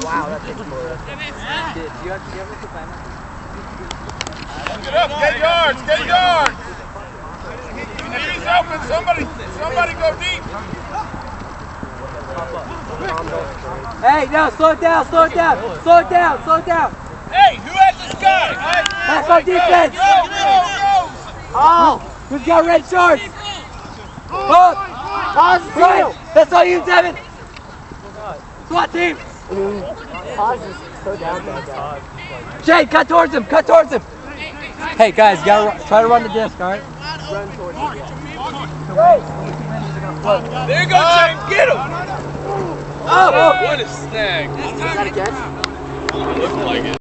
Wow, that takes more. Get up, get yards, get yards! He's open, somebody go deep! Hey, no, slow it down, slow it down, slow it down, slow it down. Hey, who has this guy? Back on defense. Go! Oh, who's got red shorts? Oh, right. That's all you, Devin. SWAT team. Shane, cut towards him, cut towards him. Hey guys, you gotta try to run the disc, alright? Run towards him. There you go, Shane, get him! Oh! What a snag. Is that a catch? Looks like it.